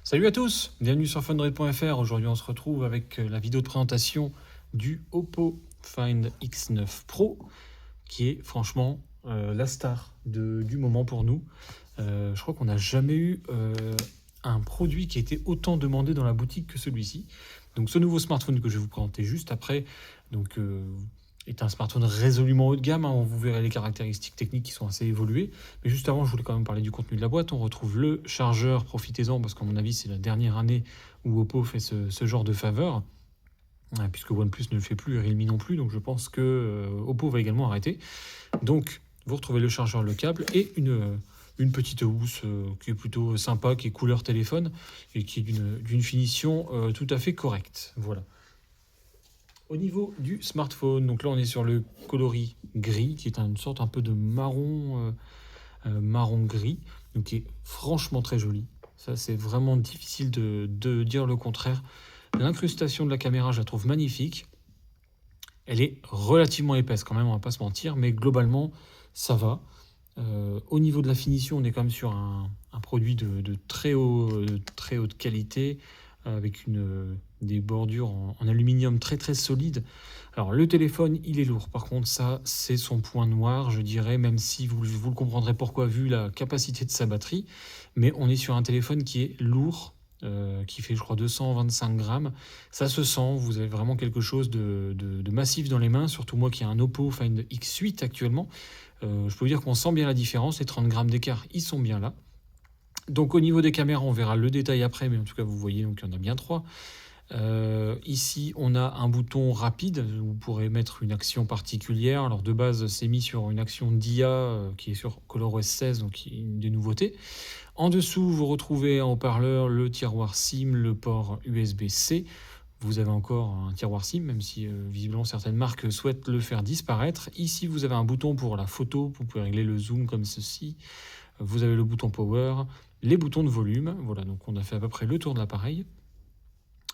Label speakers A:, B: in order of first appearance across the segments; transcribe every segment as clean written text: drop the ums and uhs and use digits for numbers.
A: Salut à tous, bienvenue sur Fundrate.fr. Aujourd'hui on se retrouve avec la vidéo de présentation du Oppo Find X9 Pro qui est franchement la star du moment pour nous. Je crois qu'on n'a jamais eu un produit qui a été autant demandé dans la boutique que celui-ci. Donc ce nouveau smartphone que je vais vous présenter juste après est un smartphone résolument haut de gamme, hein. Vous verrez les caractéristiques techniques qui sont assez évoluées. Mais juste avant, je voulais quand même parler du contenu de la boîte. On retrouve le chargeur, profitez-en, parce qu'à mon avis, c'est la dernière année où Oppo fait ce genre de faveur, puisque OnePlus ne le fait plus et Realme non plus. Donc je pense que Oppo va également arrêter. Donc vous retrouvez le chargeur, le câble et une petite housse qui est plutôt sympa, qui est couleur téléphone et qui est d'une finition tout à fait correcte. Voilà. Au niveau du smartphone, donc là on est sur le coloris gris, qui est une sorte un peu de marron gris, donc qui est franchement très joli. Ça, c'est vraiment difficile de dire le contraire. L'incrustation de la caméra, je la trouve magnifique. Elle est relativement épaisse quand même, on va pas se mentir, mais globalement, ça va. Au niveau de la finition, on est quand même sur un produit de très haute qualité, avec des bordures en aluminium très très solides. Alors le téléphone, il est lourd. Par contre, ça, c'est son point noir, je dirais, même si vous le comprendrez pourquoi, vu la capacité de sa batterie. Mais on est sur un téléphone qui est lourd, qui fait, je crois, 225 grammes. Ça se sent, vous avez vraiment quelque chose de massif dans les mains, surtout moi qui ai un Oppo Find X8 actuellement. Je peux vous dire qu'on sent bien la différence, les 30 grammes d'écart, ils sont bien là. Donc au niveau des caméras, on verra le détail après, mais en tout cas vous voyez, donc il y en a bien 3. Ici, on a un bouton rapide, vous pourrez mettre une action particulière. Alors de base, c'est mis sur une action d'IA qui est sur ColorOS 16, donc une des nouveautés. En dessous, vous retrouvez un haut-parleur, le tiroir SIM, le port USB-C. Vous avez encore un tiroir SIM, même si visiblement certaines marques souhaitent le faire disparaître. Ici, vous avez un bouton pour la photo, vous pouvez régler le zoom comme ceci. Vous avez le bouton Power, les boutons de volume. Voilà, donc on a fait à peu près le tour de l'appareil.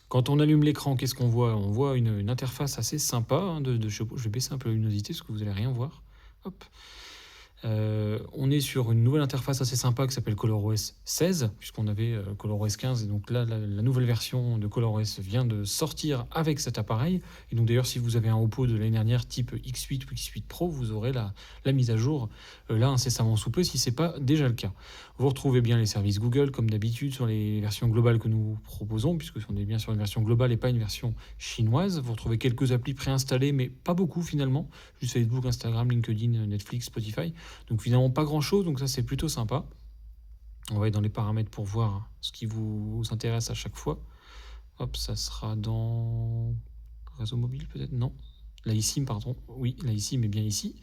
A: Quand on allume l'écran, qu'est-ce qu'on voit? On voit une interface assez sympa, hein, je vais baisser un peu la luminosité parce que vous n'allez rien voir. Hop. On est sur une nouvelle interface assez sympa qui s'appelle ColorOS 16, puisqu'on avait ColorOS 15, et donc là, la nouvelle version de ColorOS vient de sortir avec cet appareil. Et donc d'ailleurs, si vous avez un Oppo de l'année dernière type X8 ou X8 Pro, vous aurez la mise à jour là incessamment sous peu, si ce n'est pas déjà le cas. Vous retrouvez bien les services Google, comme d'habitude, sur les versions globales que nous proposons, puisque on est bien sur une version globale et pas une version chinoise. Vous retrouvez quelques applis préinstallées, mais pas beaucoup finalement, juste Facebook, Instagram, LinkedIn, Netflix, Spotify. Donc finalement pas grand chose, donc ça c'est plutôt sympa. On va aller dans les paramètres pour voir ce qui vous intéresse à chaque fois. Hop, ça sera dans réseau mobile peut-être, non, la eSIM, pardon, oui, la eSIM est bien ici.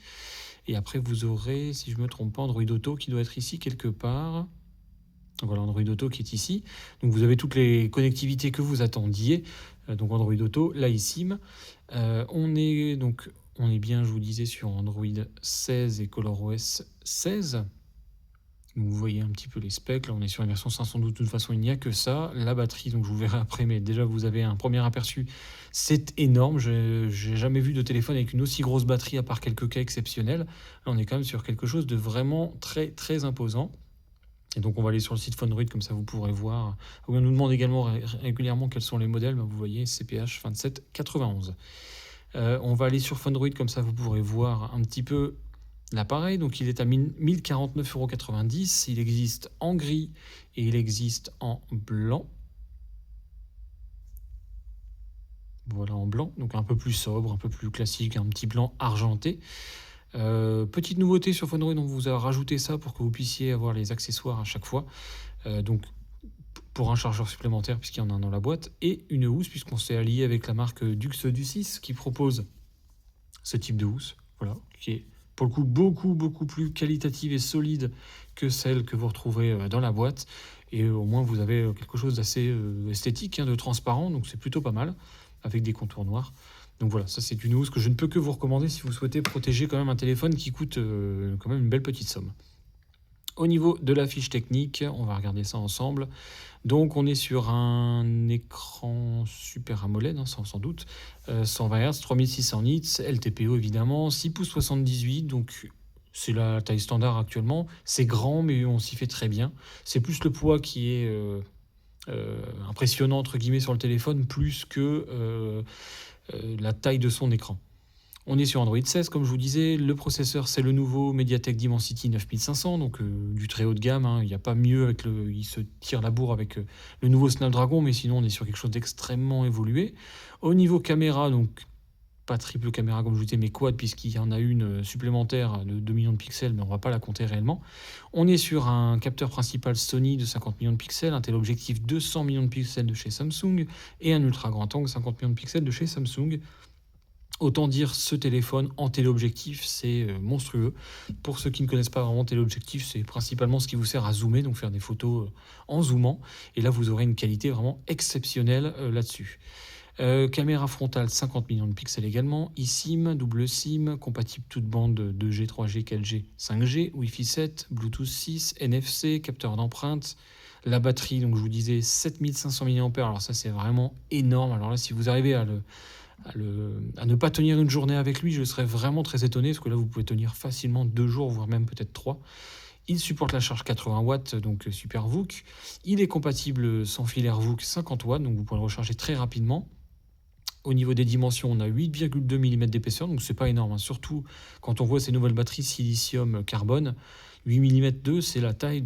A: Et après vous aurez, si je ne me trompe pas, Android Auto qui doit être ici quelque part. Voilà, Android Auto qui est ici. Donc vous avez toutes les connectivités que vous attendiez. Donc Android Auto, la eSIM. On est bien, je vous disais, sur Android 16 et ColorOS 16. Donc vous voyez un petit peu les specs. Là, on est sur une version 512. De toute façon, il n'y a que ça. La batterie, donc je vous verrai après, mais déjà, vous avez un premier aperçu. C'est énorme. J'ai jamais vu de téléphone avec une aussi grosse batterie, à part quelques cas exceptionnels. Là, on est quand même sur quelque chose de vraiment très, très imposant. Et donc on va aller sur le site Fundroid, comme ça vous pourrez voir. On nous demande également régulièrement quels sont les modèles. Vous voyez CPH 2791. On va aller sur Fundroid, comme ça vous pourrez voir un petit peu l'appareil. Donc il est à 1049,90 €. Il existe en gris et il existe en blanc. Voilà, en blanc, donc un peu plus sobre, un peu plus classique, un petit blanc argenté. Petite nouveauté sur Fundroid, on vous a rajouté ça pour que vous puissiez avoir les accessoires à chaque fois. Donc pour un chargeur supplémentaire, puisqu'il y en a un dans la boîte, et une housse, puisqu'on s'est allié avec la marque Dux du 6 qui propose ce type de housse, voilà, qui est pour le coup beaucoup plus qualitative et solide que celle que vous retrouverez dans la boîte. Et au moins vous avez quelque chose d'assez esthétique, hein, de transparent, donc c'est plutôt pas mal, avec des contours noirs. Donc voilà, ça c'est une housse que je ne peux que vous recommander si vous souhaitez protéger quand même un téléphone qui coûte quand même une belle petite somme. Au niveau de la fiche technique, on va regarder ça ensemble. Donc on est sur un écran Super AMOLED, hein, sans doute, 120 Hz, 3600 nits, LTPO évidemment, 6 pouces 78, donc c'est la taille standard actuellement. C'est grand, mais on s'y fait très bien. C'est plus le poids qui est impressionnant entre guillemets sur le téléphone plus que la taille de son écran. On est sur Android 16, comme je vous disais. Le processeur, c'est le nouveau MediaTek Dimensity 9500, donc du très haut de gamme. Il n'y a pas mieux avec il se tire la bourre avec le nouveau Snapdragon, mais sinon on est sur quelque chose d'extrêmement évolué. Au niveau caméra, donc pas triple caméra comme je vous disais, mais quad, puisqu'il y en a une supplémentaire de 2 millions de pixels, mais on ne va pas la compter réellement. On est sur un capteur principal Sony de 50 millions de pixels, un téléobjectif 200 millions de pixels de chez Samsung, et un ultra grand angle 50 millions de pixels de chez Samsung. Autant dire, ce téléphone en téléobjectif, c'est monstrueux. Pour ceux qui ne connaissent pas vraiment téléobjectif, c'est principalement ce qui vous sert à zoomer, donc faire des photos en zoomant. Et là, vous aurez une qualité vraiment exceptionnelle là-dessus. Caméra frontale 50 millions de pixels également, eSIM, double SIM, compatible toute bande 2G, 3G, 4G, 5G, Wi-Fi 7, Bluetooth 6, NFC, capteur d'empreinte. La batterie, donc je vous disais 7500 mAh, alors ça c'est vraiment énorme. Alors là, si vous arrivez à ne pas tenir une journée avec lui, je serais vraiment très étonné, parce que là vous pouvez tenir facilement 2 jours, voire même peut-être 3. Il supporte la charge 80 watts, donc super VOOC. Il est compatible sans fil AirVOOC 50 watts, donc vous pouvez le recharger très rapidement. Au niveau des dimensions, on a 8,2 mm d'épaisseur, donc c'est pas énorme, surtout quand on voit ces nouvelles batteries silicium carbone. 8 mm 2, c'est la taille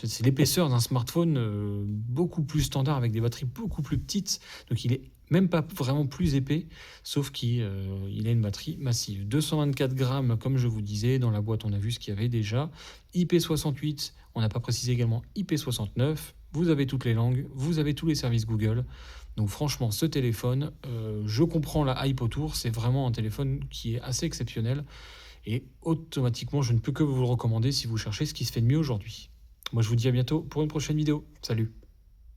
A: c'est l'épaisseur d'un smartphone beaucoup plus standard, avec des batteries beaucoup plus petites, donc il est même pas vraiment plus épais, sauf qu'il a une batterie massive. 224 grammes, comme je vous disais, dans la boîte on a vu ce qu'il y avait déjà. IP68, on n'a pas précisé également IP69, vous avez toutes les langues, vous avez tous les services Google. Donc franchement, ce téléphone, je comprends la hype autour, c'est vraiment un téléphone qui est assez exceptionnel. Et automatiquement, je ne peux que vous le recommander si vous cherchez ce qui se fait de mieux aujourd'hui. Moi, je vous dis à bientôt pour une prochaine vidéo. Salut!